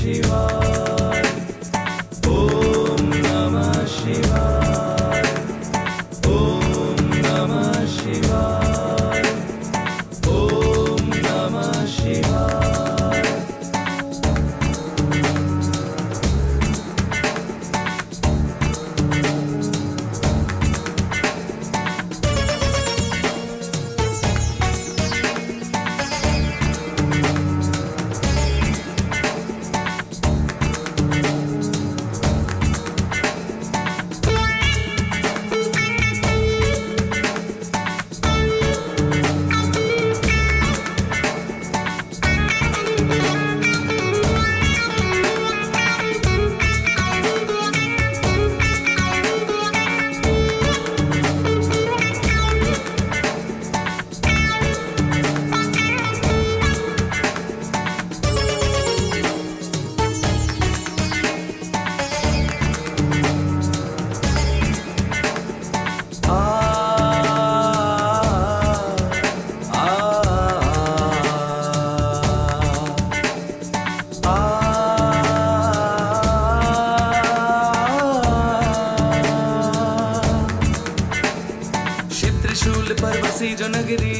शिवाय, ओम नमः शिवाय, ओम नमः शिवाय, ओम नमः शिवाय। त्रिशूल पर बसी जो नगरी,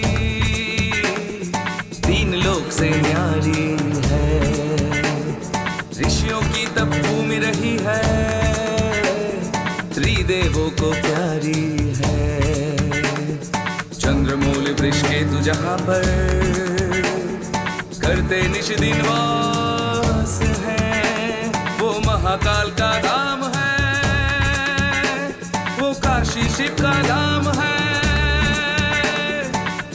तीन लोक से न्यारी है, ऋषियों की तप भूमि रही है, त्रिदेवों को प्यारी है। चंद्रमौली वृक्ष के तू जहां पर करते निश दिन वास है, वो महाकाल का धाम है, वो काशी शिव का धाम है।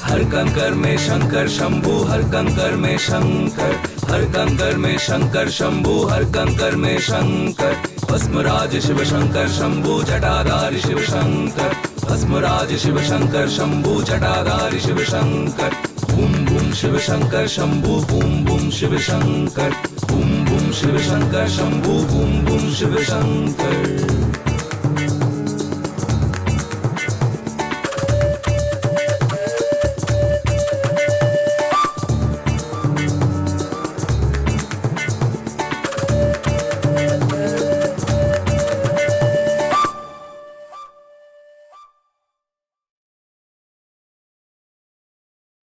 हर कंकर में शंकर शंभू, हर कंकर में शंकर, हर कंकर में शंकर शंभू, हर कंकर में Shankar. भस्मराज Shiv Shankar Shambhu Jatadhari Shiv Shankar, भस्मराज Shiv Shankar Shambhu Jatadhari Shiv Shankar. Boom boom Shiv Shankar Shambhu, boom boom Shiv Shankar, boom boom Shiv Shankar Shambhu, boom boom Shiv Shankar.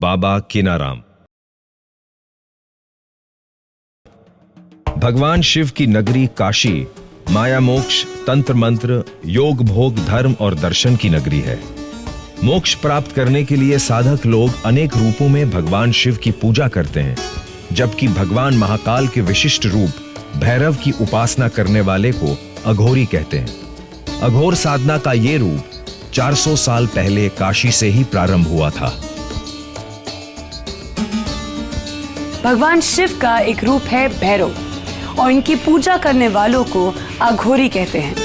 Baba Keenaram. भगवान शिव की नगरी काशी माया मोक्ष, तंत्र मंत्र, योग भोग, धर्म और दर्शन की नगरी है। मोक्ष प्राप्त करने के लिए साधक लोग अनेक रूपों में भगवान शिव की पूजा करते हैं, जबकि भगवान महाकाल के विशिष्ट रूप भैरव की उपासना करने वाले को अघोरी कहते हैं। अघोर साधना का ये रूप 400 साल पहले काशी से ही प्रारंभ हुआ था। भगवान शिव का एक रूप है भैरव और इनकी पूजा करने वालों को अघोरी कहते हैं।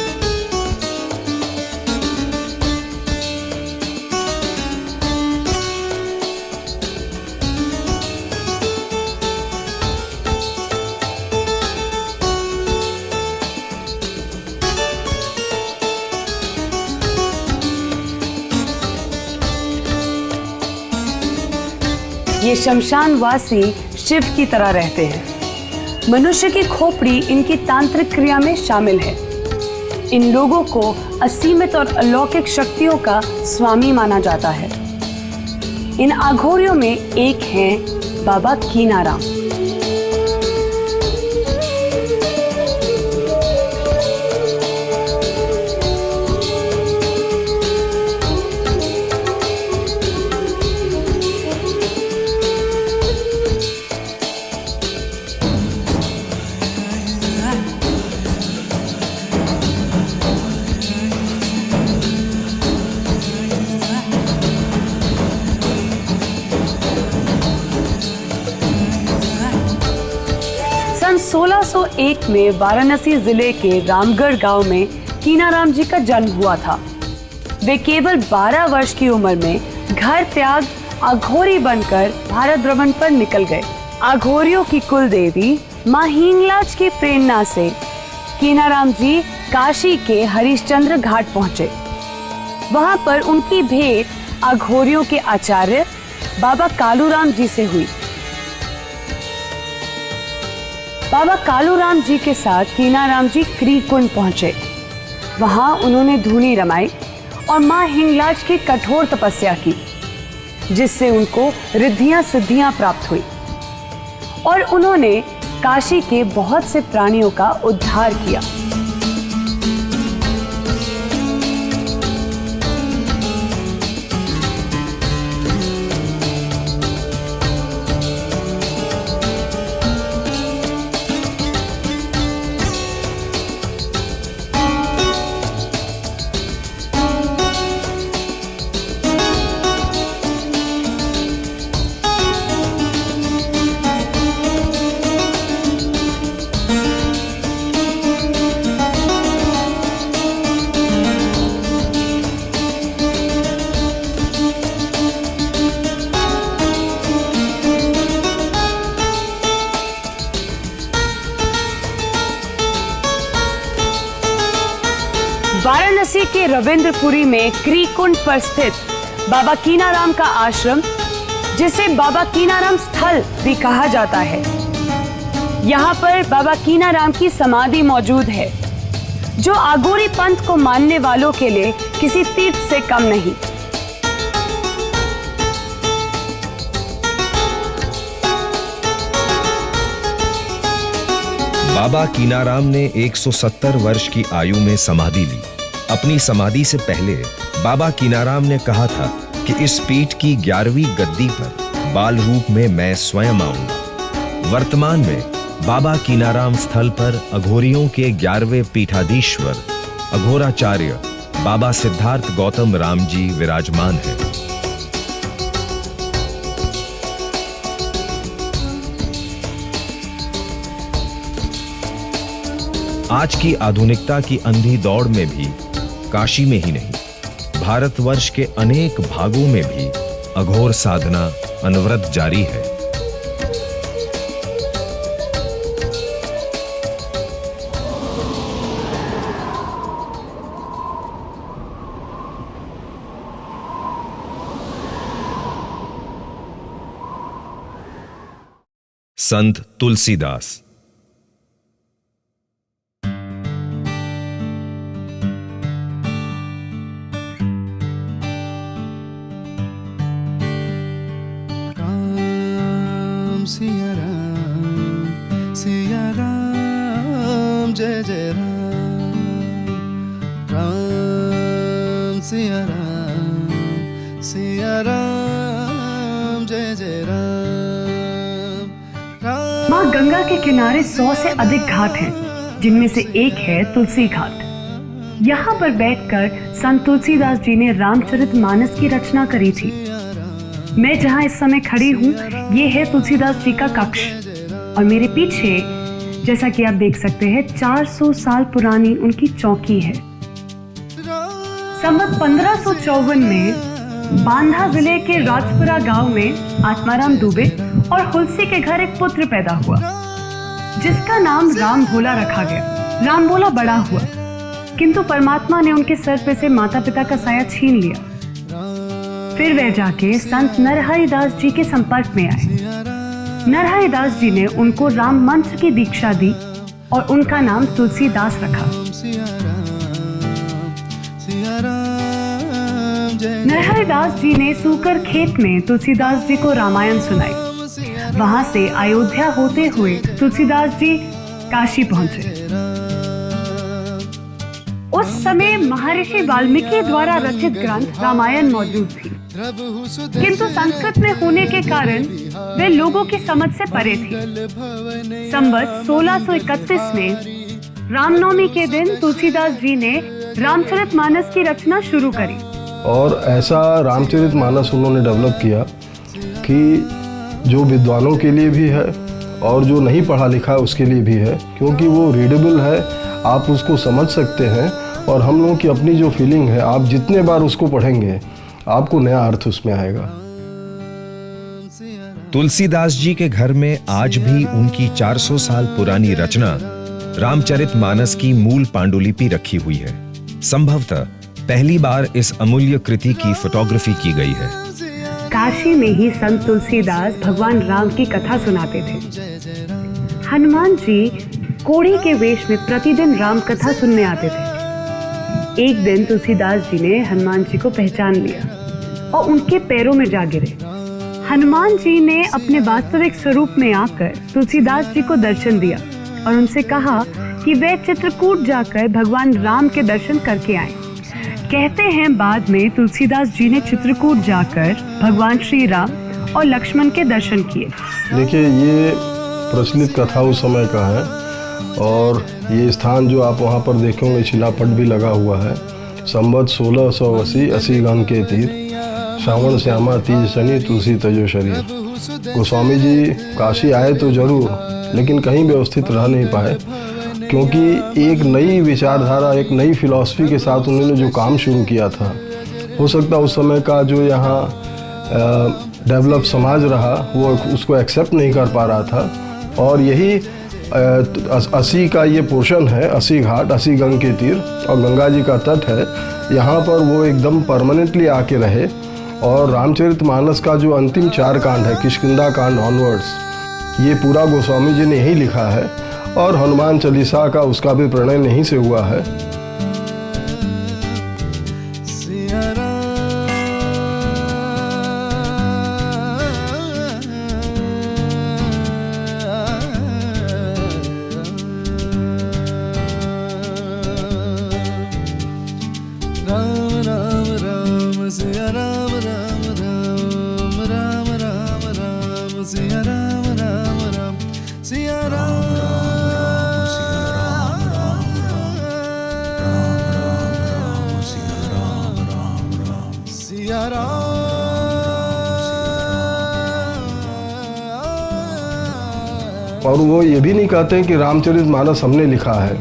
ये शमशानवासी शिव की तरह रहते हैं। मनुष्य की खोपड़ी इनकी तांत्रिक क्रिया में शामिल है। इन लोगों को असीमित और अलौकिक शक्तियों का स्वामी माना जाता है। इन अघोरियों में एक हैं बाबा कीनाराम। सन 1601 में वाराणसी जिले के रामगढ़ गांव में कीनाराम जी का जन्म हुआ था। वे केवल 12 वर्ष की उम्र में घर त्याग अघोरी बनकर भारत भ्रमण पर निकल गए। अघोरियों की कुल देवी मां हींगलाज की प्रेरणा से कीनाराम जी काशी के हरिश्चंद्र घाट पहुंचे। वहां पर उनकी भेंट अघोरियों के आचार्य बाबा कालूराम जी से हुई। बाबा कालूराम जी के साथ कीनाराम जी क्रीकुंड पहुंचे। वहां उन्होंने धूनी रमाई और मां हिंगलाज की कठोर तपस्या की, जिससे उनको रिद्धियां सिद्धियां प्राप्त हुई और उन्होंने काशी के बहुत से प्राणियों का उद्धार किया। वाराणसी के रविंद्रपुरी में क्रीकुंड पर स्थित बाबा कीनाराम का आश्रम, जिसे बाबा कीनाराम स्थल भी कहा जाता है, यहाँ पर बाबा कीनाराम की समाधि मौजूद है, जो आगोरी पंथ को मानने वालों के लिए किसी तीर्थ से कम नहीं। बाबा कीनाराम ने 170 वर्ष की आयु में समाधि ली। अपनी समाधि से पहले बाबा कीनाराम ने कहा था कि इस पीठ की 11वीं गद्दी पर बाल रूप में मैं स्वयं आऊंगा। वर्तमान में बाबा कीनाराम स्थल पर अघोरियों के 11वें पीठाधीश्वर अघोराचार्य बाबा सिद्धार्थ गौतम राम जी विराजमान हैं। आज की आधुनिकता की अंधी दौड़ में भी काशी में ही नहीं, भारतवर्ष के अनेक भागों में भी अघोर साधना अनवरत जारी है। संत तुलसीदास। सिया राम जय जय राम, राम सिया राम जय जय राम। मां गंगा के किनारे 100 से अधिक घाट हैं, जिनमें से एक है तुलसी घाट। यहाँ पर बैठकर संत तुलसीदास जी ने रामचरितमानस की रचना करी थी। मैं जहाँ इस समय खड़ी हूँ, ये है तुलसीदास जी का कक्ष, और मेरे पीछे जैसा कि आप देख सकते हैं 400 साल पुरानी उनकी चौकी है। संवत 1554 में बांधा जिले के राजपुरा गांव में आत्माराम दुबे और हुलसी के घर एक पुत्र पैदा हुआ, जिसका नाम राम भोला रखा गया। राम भोला बड़ा हुआ, किंतु परमात्मा ने उनके सर पे से माता पिता का साया छीन लिया। फिर वह जाके संत नरहरिदास जी के संपर्क में आए। नरहरिदास जी ने उनको राम मंत्र की दीक्षा दी और उनका नाम तुलसीदास रखा। नरहरिदास जी ने सूकर खेत में तुलसीदास जी को रामायण सुनाई। वहां से अयोध्या होते हुए तुलसीदास जी काशी पहुंचे। उस समय महर्षि वाल्मीकि द्वारा रचित ग्रंथ रामायण मौजूद थी, किंतु संस्कृत में होने के कारण वे लोगों की समझ से परे थी। संवत 1631 में रामनवमी के दिन तुलसीदास जी ने रामचरितमानस की रचना शुरू करी। और ऐसा रामचरितमानस उन्होंने डेवलप किया कि जो विद्वानों के लिए भी है और जो नहीं पढ़ा लिखा है उसके लिए भी है, क्योंकि वो रीडेबल है, आप उसको समझ सकते हैं। और हम लोगों की अपनी जो फीलिंग है, आप जितने बार उसको पढ़ेंगे आपको नया अर्थ उसमें आएगा। तुलसीदास जी के घर में आज भी उनकी 400 साल पुरानी रचना रामचरितमानस की मूल पांडुलिपि रखी हुई है। संभवतः पहली बार इस अमूल्य कृति की फोटोग्राफी की गई है। काशी में ही संत तुलसीदास भगवान राम की कथा सुनाते थे। हनुमान जी कोढ़ी के वेश में प्रतिदिन राम कथा सुनने आते थे। एक दिन तुलसीदास जी ने हनुमान जी को पहचान लिया और उनके पैरों में जा गिरे। हनुमान जी ने अपने वास्तविक स्वरूप में आकर तुलसीदास जी को दर्शन दिया और उनसे कहा कि वे चित्रकूट जाकर भगवान राम के दर्शन करके आए। कहते हैं बाद में तुलसीदास जी ने चित्रकूट जाकर भगवान श्री राम और लक्ष्मण के दर्शन किए। देखिए, ये प्रचलित कथा उस समय का है और ये स्थान जो आप वहाँ पर देखेंगे शिलापट भी लगा हुआ है। संवत 1680 80 गण के तीर, श्रावण श्यामा तीज शनि तुलसी तजो शरीर। गोस्वामी जी काशी आए तो जरूर, लेकिन कहीं व्यवस्थित रह नहीं पाए, क्योंकि एक नई विचारधारा, एक नई फिलॉसफी के साथ उन्होंने जो काम शुरू किया था, हो सकता उस समय का जो यहाँ डेवलप समाज रहा वो उसको एक्सेप्ट नहीं कर पा रहा था। और यही 80 का ये पोर्शन है, 80 घाट, 80 गंग के तीर और गंगा जी का तट है। यहाँ पर वो एकदम परमानेंटली आके रहे और रामचरितमानस का जो अंतिम 4 कांड है, किष्किंधा कांड ऑनवर्ड्स, ये पूरा गोस्वामी जी ने यही लिखा है। और हनुमान चालीसा का उसका भी प्रणयन यहीं से हुआ है। और वो ये भी नहीं कहते कि रामचरितमानस हमने लिखा है।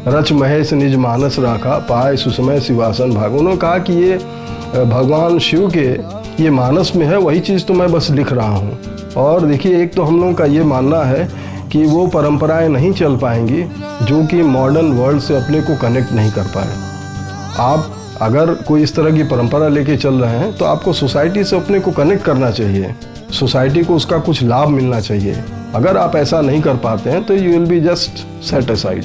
रच महेश निज मानस राखा, पाए सुसमय शिवासन भाग। उन्होंने कहा कि ये भगवान शिव के ये मानस में है, वही चीज़ तो मैं बस लिख रहा हूँ। और देखिए, एक तो हम लोगों का ये मानना है कि वो परंपराएं नहीं चल पाएंगी जो कि मॉडर्न वर्ल्ड से अपने को कनेक्ट नहीं कर पाए। आप अगर कोई इस तरह की परंपरा लेके चल रहे हैं तो आपको सोसाइटी से अपने को कनेक्ट करना चाहिए, सोसाइटी को उसका कुछ लाभ मिलना चाहिए। अगर आप ऐसा नहीं कर पाते हैं तो you will be just set aside.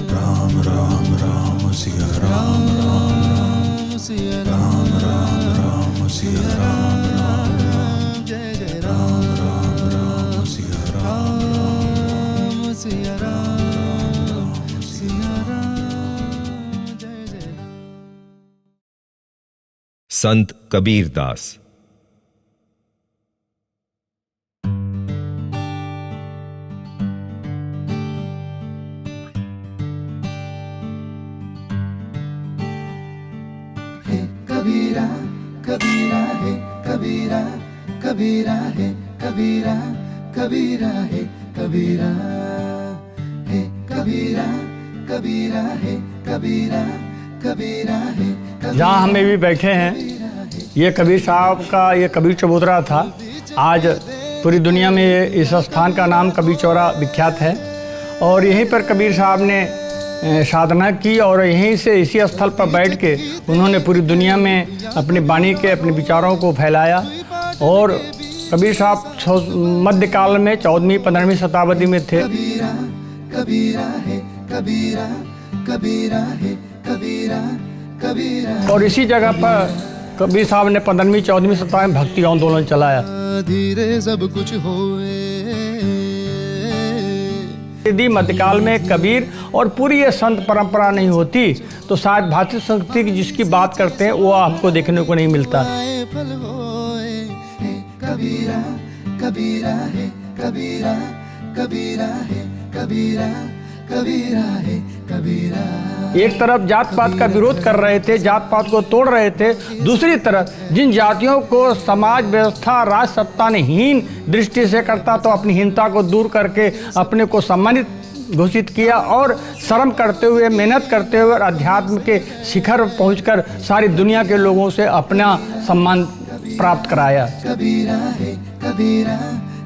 Ram Ram Ram Siya Ram Ram Ram Siya Ram Ram Ram Siya Ram Ram Ram जय जय राम राम राम सिया राम राम सिया राम राम सिया राम जय जय। संत कबीर दास। कबीरा कबीरा है कबीरा, कबीरा है कबीरा, कबीरा है कबीरा है कबीरा, कबीरा है कबीरा, कबीरा है। जहाँ हमें भी बैठे हैं, ये कबीर साहब का ये कबीर चबूतरा था। आज पूरी दुनिया में इस स्थान का नाम कबीर चौरा विख्यात है और यहीं पर कबीर साहब ने साधना की और यहीं से इसी स्थल पर बैठ के उन्होंने पूरी दुनिया में अपनी वाणी के, अपने विचारों को फैलाया। और कबीर साहब मध्यकाल में 14वीं 15वीं शताब्दी में थे। कबीरा कबीरा है कबीरा, कबीरा है कबीरा, कबीरा। और इसी जगह पर कबीर साहब ने 15वीं 14वीं शताब्दी में भक्ति आंदोलन चलाया। धीरे सब कुछ होए। यदि मध्यकाल में कबीर और पूरी ये संत परंपरा नहीं होती तो शायद भारतीय संस्कृति की जिसकी बात करते हैं वो हमको देखने को नहीं मिलता। फल होए कबीरा, कबीरा है कबीरा, कबीरा है कबीरा, कबीरा है कबीरा। एक तरफ जात पात का विरोध कर रहे थे, जात पात को तोड़ रहे थे, दूसरी तरफ जिन जातियों को समाज व्यवस्था राज सत्ता ने हीन दृष्टि से करता तो अपनी हीनता को दूर करके अपने को सम्मानित घोषित किया और श्रम करते हुए, मेहनत करते हुए और अध्यात्म के शिखर पहुंचकर सारी दुनिया के लोगों से अपना सम्मान प्राप्त कराया। कबीरा है कबीरा,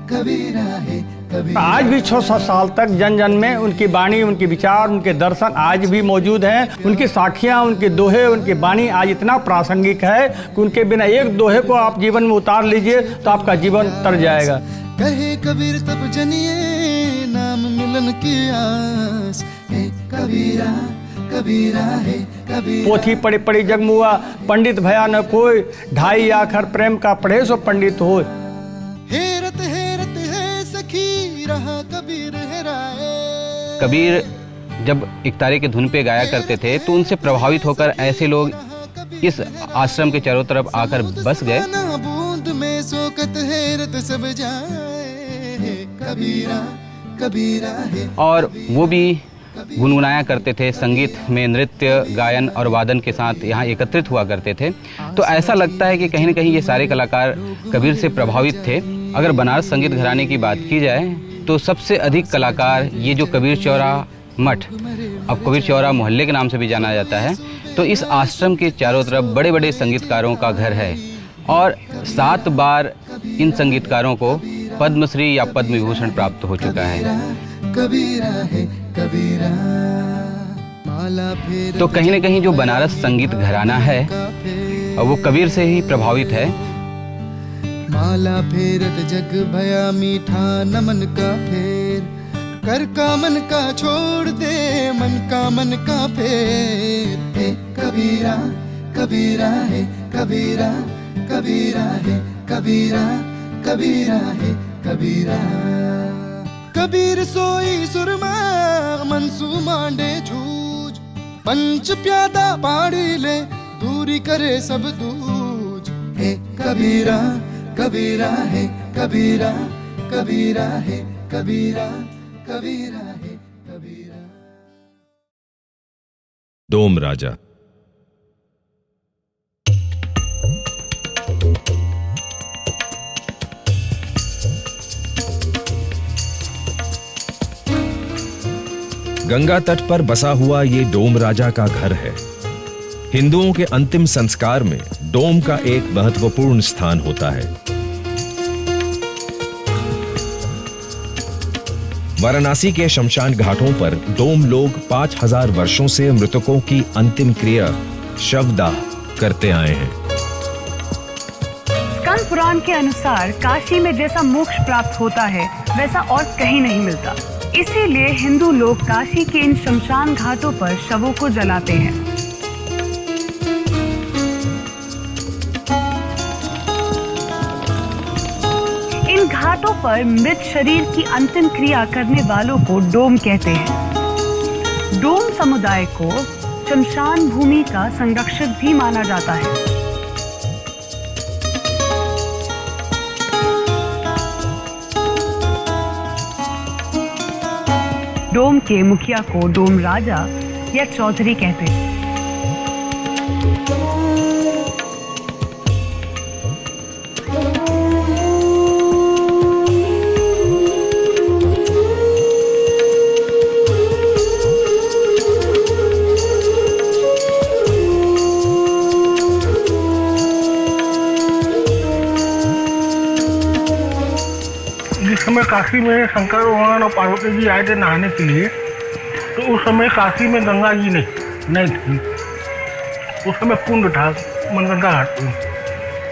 कबीरा है कबीरा। आज भी 600 साल तक जन जन में उनकी वाणी, उनके विचार, उनके दर्शन आज भी मौजूद हैं। उनकी साखियाँ, उनके दोहे, उनकी वाणी आज इतना प्रासंगिक है कि उनके बिना एक दोहे को आप जीवन में उतार लीजिए तो आपका जीवन तर जाएगा। कहे कबीर तब जनिए नाम मिलन की आस है कबीरा कबीरा है कबीरा। पोथी पढ़ी पढ़ी जगमुआ पंडित भया न कोई, ढाई आखर प्रेम का पढ़े सो पंडित हो। हेरत हेरत है सखी रहा कबीर हेराए। कबीर जब इकतारे के धुन पे गाया करते थे तो उनसे प्रभावित होकर ऐसे लोग इस आश्रम के चारों तरफ आकर बस गए। बूंद में सोकत हेरत सब जाए कबीरा कबीरा है। और वो भी गुनगुनाया करते थे, संगीत में नृत्य गायन और वादन के साथ यहाँ एकत्रित हुआ करते थे। तो ऐसा लगता है कि कहीं न कहीं ये सारे कलाकार कबीर से प्रभावित थे। अगर बनारस संगीत घराने की बात की जाए तो सबसे अधिक कलाकार ये जो कबीर चौरा मठ, अब कबीर चौरा मोहल्ले के नाम से भी जाना जाता है, तो इस आश्रम के चारों तरफ बड़े बड़े संगीतकारों का घर है। और 7 बार इन संगीतकारों को पद्मश्री या पद्म विभूषण प्राप्त हो चुका है। कबीरा है कबीरा। माला फेर तो कहीं न कहीं जो बनारस संगीत घराना है वो कबीर से ही प्रभावित है। माला फेरत जग भया मीठा नमन का फेर, कर का मन का छोड़ दे मन का मन का फेर है कबीरा कबीरा है कबीरा कबीरा है कबीरा कबीरा है कबीरा। कबीर सोई सुरमा मनसू मांडे झूझ, पंच प्यादा पाड़ी ले दूरी करे सब दूज है कबीरा कबीरा है कबीरा कबीरा है कबीरा कबीरा है कबीरा। डोम राजा। गंगा तट पर बसा हुआ ये डोम राजा का घर है। हिंदुओं के अंतिम संस्कार में डोम का एक महत्वपूर्ण स्थान होता है। वाराणसी के शमशान घाटों पर डोम लोग 5000 वर्षों से मृतकों की अंतिम क्रिया शवदाह करते आए हैं। स्कंद पुराण के अनुसार काशी में जैसा मोक्ष प्राप्त होता है वैसा और कहीं नहीं मिलता। इसीलिए हिंदू लोग काशी के इन शमशान घाटों पर शवों को जलाते हैं। इन घाटों पर मृत शरीर की अंतिम क्रिया करने वालों को डोम कहते हैं। डोम समुदाय को शमशान भूमि का संरक्षक भी माना जाता है। डोम के मुखिया को डोम राजा या चौधरी कहते हैं। जिस समय काशी में शंकर भगवान और पार्वती जी आए थे नहाने के लिए, तो उस समय काशी में गंगा जी नहीं थी। उस समय कुंड था मनगंगा घाट पे।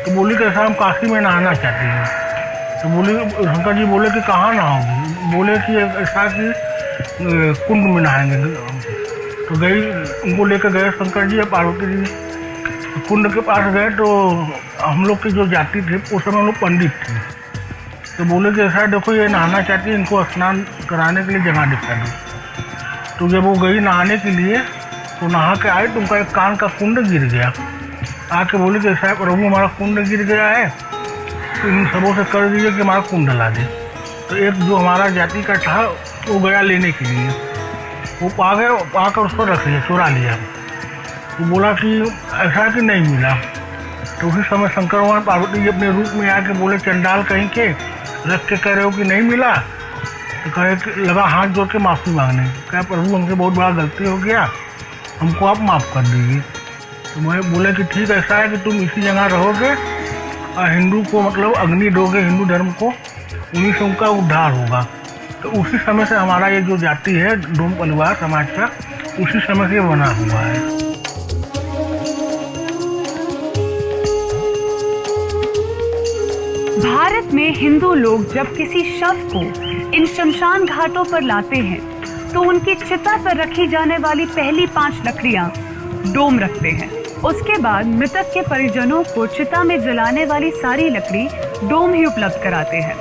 तो बोली कि ऐसा हम काशी में नहाना चाहते हैं। तो बोली, शंकर जी बोले कि कहाँ नहाओगे? बोले कि ऐसा कि कुंड में नहाएंगे। तो गई, उनको लेकर गए शंकर जी और पार्वती जी कुंड के पास गए। तो हम लोग की जो जाति थे उस समय हम लोग पंडित थे। तो बोले कि ऐसा देखो ये नहाना चाहती है, इनको स्नान कराने के लिए जगह दिखा दो। तो जब वो गई नहाने के लिए तो नहा के आए तो उनका एक कान का कुंड गिर गया। आके बोले कि ऐसा प्रभु हमारा कुंड गिर गया है, तो इन सबों से कर दीजिए कि हमारा कुंड ला दे। तो एक जो हमारा जाति का था वो गया लेने के लिए, वो पा गए, पाकर उसको रख लिया, चुरा लिया। तो बोला कि ऐसा कि नहीं मिला। तो उसी समय शंकर भगवान पार्वती जी अपने रूप में आके बोले, चंडाल कहीं के रख के कह रहे हो कि नहीं मिला? तो कहे लगा हाथ जोड़ के माफ़ी मांगने। कहा प्रभु हमसे बहुत बड़ा गलती हो गया, हमको आप माफ़ कर दीजिए। तो मैं बोले कि ठीक ऐसा है कि तुम इसी जगह रहोगे और हिंदू को मतलब अग्नि दोगे, हिंदू धर्म को, उन्हीं से उनका उद्धार होगा। तो उसी समय से हमारा ये जो जाति है डोम परिवार समाज का, उसी समय से बना हुआ है। भारत में हिंदू लोग जब किसी शव को इन शमशान घाटों पर लाते हैं तो उनकी चिता पर रखी जाने वाली पहली 5 लकड़ियां डोम रखते हैं। उसके बाद मृतक के परिजनों को चिता में जलाने वाली सारी लकड़ी डोम ही उपलब्ध कराते हैं।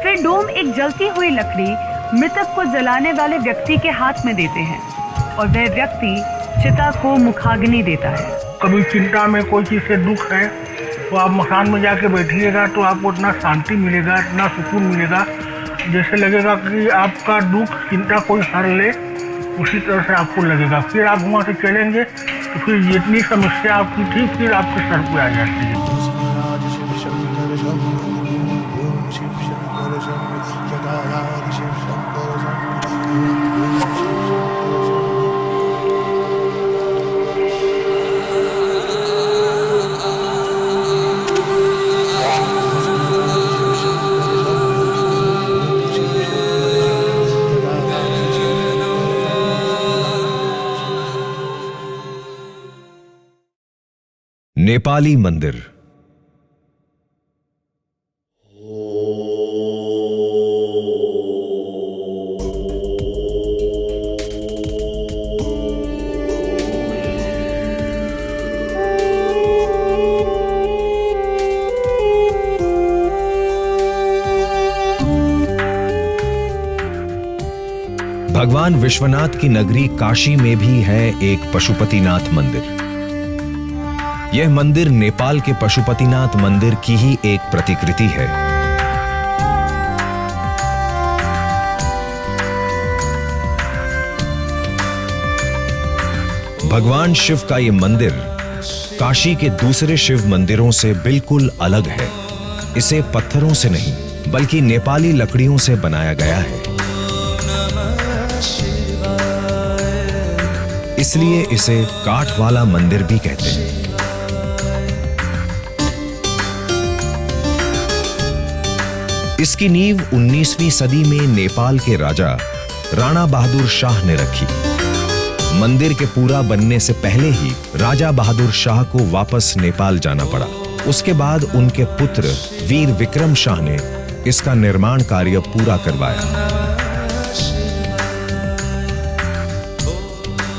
फिर डोम एक जलती हुई लकड़ी मृतक को जलाने वाले व्यक्ति के हाथ में देते हैं और वह व्यक्ति चिता को मुखाग्नि देता है। कभी चिंता में कोई चीज़ से दुख है तो आप मकान में जाके बैठिएगा तो आपको इतना शांति मिलेगा, इतना सुकून मिलेगा, जैसे लगेगा कि आपका दुख चिंता कोई हर ले, उसी तरह से आपको लगेगा। फिर आप वहाँ से चलेंगे तो फिर जितनी समस्या आपकी थी फिर आपके सर पे आ जाती है। नेपाली मंदिर। भगवान विश्वनाथ की नगरी काशी में भी है एक पशुपतिनाथ मंदिर। यह मंदिर नेपाल के पशुपतिनाथ मंदिर की ही एक प्रतिकृति है। भगवान शिव का यह मंदिर काशी के दूसरे शिव मंदिरों से बिल्कुल अलग है। इसे पत्थरों से नहीं बल्कि नेपाली लकड़ियों से बनाया गया है, इसलिए इसे काठ वाला मंदिर भी कहते हैं। इसकी नींव 19वीं सदी में नेपाल के राजा राणा बहादुर शाह ने रखी। मंदिर के पूरा बनने से पहले ही राजा बहादुर शाह को वापस नेपाल जाना पड़ा। उसके बाद उनके पुत्र वीर विक्रम शाह ने इसका निर्माण कार्य पूरा करवाया।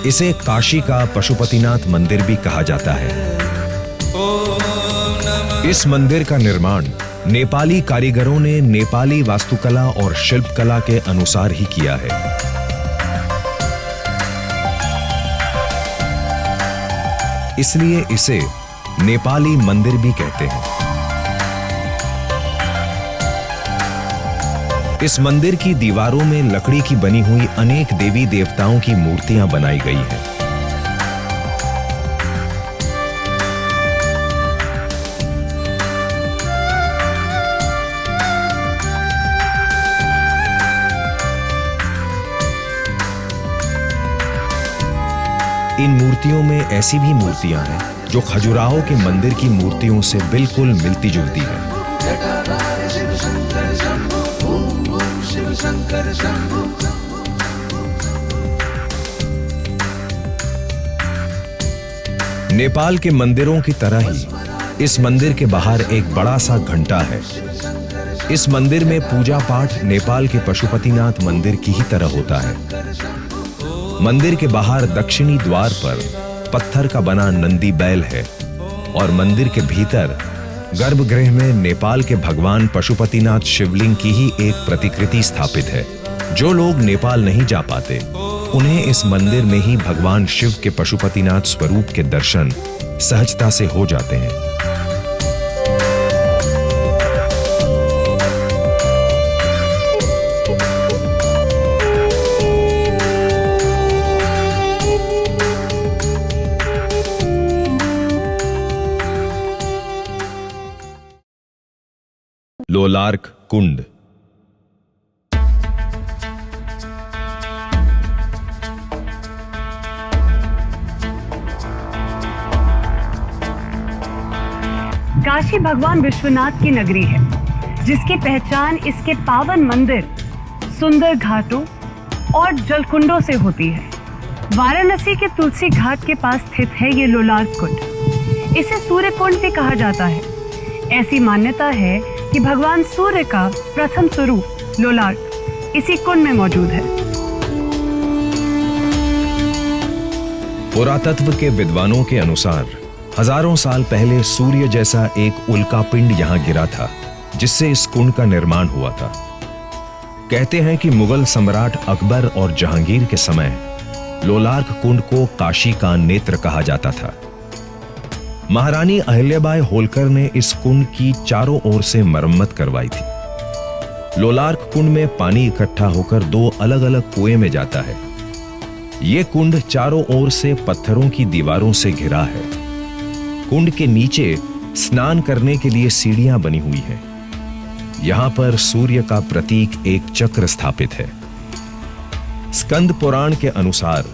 इसे काशी का पशुपतिनाथ मंदिर भी कहा जाता है। इस मंदिर का निर्माण नेपाली कारीगरों ने नेपाली वास्तुकला और शिल्पकला के अनुसार ही किया है। इसलिए इसे नेपाली मंदिर भी कहते हैं। इस मंदिर की दीवारों में लकड़ी की बनी हुई अनेक देवी देवताओं की मूर्तियां बनाई गई हैं। इन मूर्तियों में ऐसी भी मूर्तियां हैं जो खजुराहो के मंदिर की मूर्तियों से बिल्कुल मिलती जुलती है। नेपाल के मंदिरों की तरह ही इस मंदिर के बाहर एक बड़ा सा घंटा है। इस मंदिर में पूजा पाठ नेपाल के पशुपतिनाथ मंदिर की ही तरह होता है। मंदिर के बाहर दक्षिणी द्वार पर पत्थर का बना नंदी बैल है और मंदिर के भीतर गर्भगृह में नेपाल के भगवान पशुपतिनाथ शिवलिंग की ही एक प्रतिकृति स्थापित है। जो लोग नेपाल नहीं जा पाते उन्हें इस मंदिर में ही भगवान शिव के पशुपतिनाथ स्वरूप के दर्शन सहजता से हो जाते हैं। लोलार्क कुंड। काशी भगवान विश्वनाथ की नगरी है, जिसकी पहचान इसके पावन मंदिर, सुंदर घाटों और जलकुंडों से होती है। वाराणसी के तुलसी घाट के पास स्थित है ये लोलार्क कुंड। इसे सूर्य कुंड भी कहा जाता है। ऐसी मान्यता है कि भगवान सूर्य का प्रथम स्वरूप लोलार्क इसी कुंड में मौजूद है। पुरातत्व के विद्वानों के अनुसार हजारों साल पहले सूर्य जैसा एक उल्का पिंड यहां गिरा था, जिससे इस कुंड का निर्माण हुआ था। कहते हैं कि मुगल सम्राट अकबर और जहांगीर के समय लोलार्क कुंड को काशी का नेत्र कहा जाता था। महारानी अहिल्याबाई होलकर ने इस कुंड की चारों ओर से मरम्मत करवाई थी। लोलार्क कुंड में पानी इकट्ठा होकर 2 अलग अलग कुएं में जाता है। यह कुंड चारों ओर से पत्थरों की दीवारों से घिरा है। कुंड के नीचे स्नान करने के लिए सीढ़ियां बनी हुई हैं। यहां पर सूर्य का प्रतीक एक चक्र स्थापित है। स्कंद पुराण के अनुसार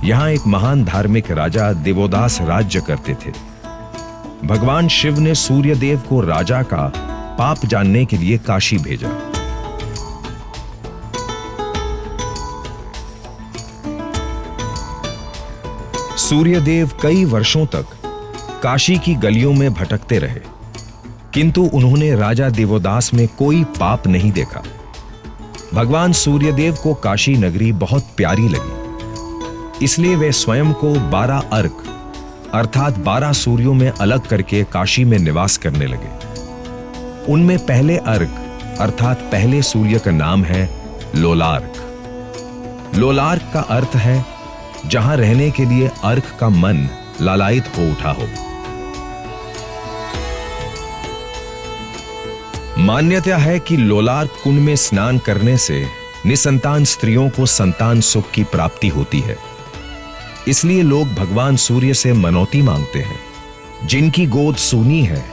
यहां एक महान धार्मिक राजा देवोदास राज्य करते थे। भगवान शिव ने सूर्यदेव को राजा का पाप जानने के लिए काशी भेजा। सूर्यदेव कई वर्षों तक काशी की गलियों में भटकते रहे, किंतु उन्होंने राजा देवोदास में कोई पाप नहीं देखा। भगवान सूर्यदेव को काशी नगरी बहुत प्यारी लगी, इसलिए वे स्वयं को 12 अर्क अर्थात 12 सूर्यों में अलग करके काशी में निवास करने लगे। उनमें पहले अर्क अर्थात पहले सूर्य का नाम है लोलार्क। लोलार्क का अर्थ है जहां रहने के लिए अर्क का मन लालायित हो उठा हो। मान्यता है कि लोलार्क कुंड में स्नान करने से निसंतान स्त्रियों को संतान सुख की प्राप्ति होती है। इसलिए लोग भगवान सूर्य से मनौती मांगते हैं। जिनकी गोद सूनी है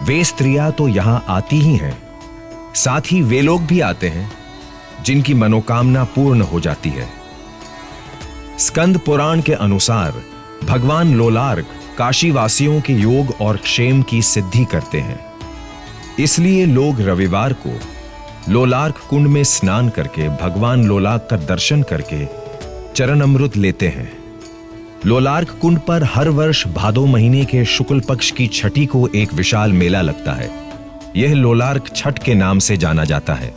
वे स्त्रियां तो यहां आती ही हैं, साथ ही वे लोग भी आते हैं जिनकी मनोकामना पूर्ण हो जाती है। स्कंद पुराण के अनुसार भगवान लोलार्क काशीवासियों के योग और क्षेम की सिद्धि करते हैं। इसलिए लोग रविवार को लोलार्क कुंड में स्नान करके भगवान लोलार्क का दर्शन करके चरण अमृत लेते हैं। लोलार्क कुंड पर हर वर्ष भादो महीने के शुक्ल पक्ष की छठी को एक विशाल मेला लगता है। यह लोलार्क छठ के नाम से जाना जाता है।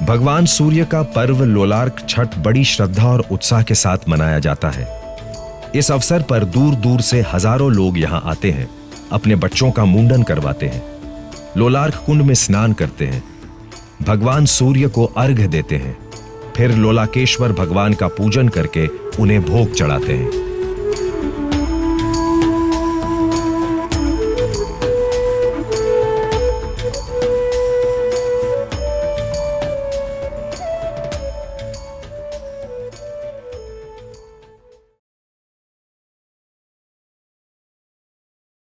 भगवान सूर्य का पर्व लोलार्क छठ बड़ी श्रद्धा और उत्साह के साथ मनाया जाता है। इस अवसर पर दूर दूर से हजारों लोग यहां आते हैं, अपने बच्चों का मुंडन करवाते हैं, लोलार्क कुंड में स्नान करते हैं, भगवान सूर्य को अर्घ्य देते हैं, फिर लोलाकेश्वर भगवान का पूजन करके उन्हें भोग चढ़ाते हैं।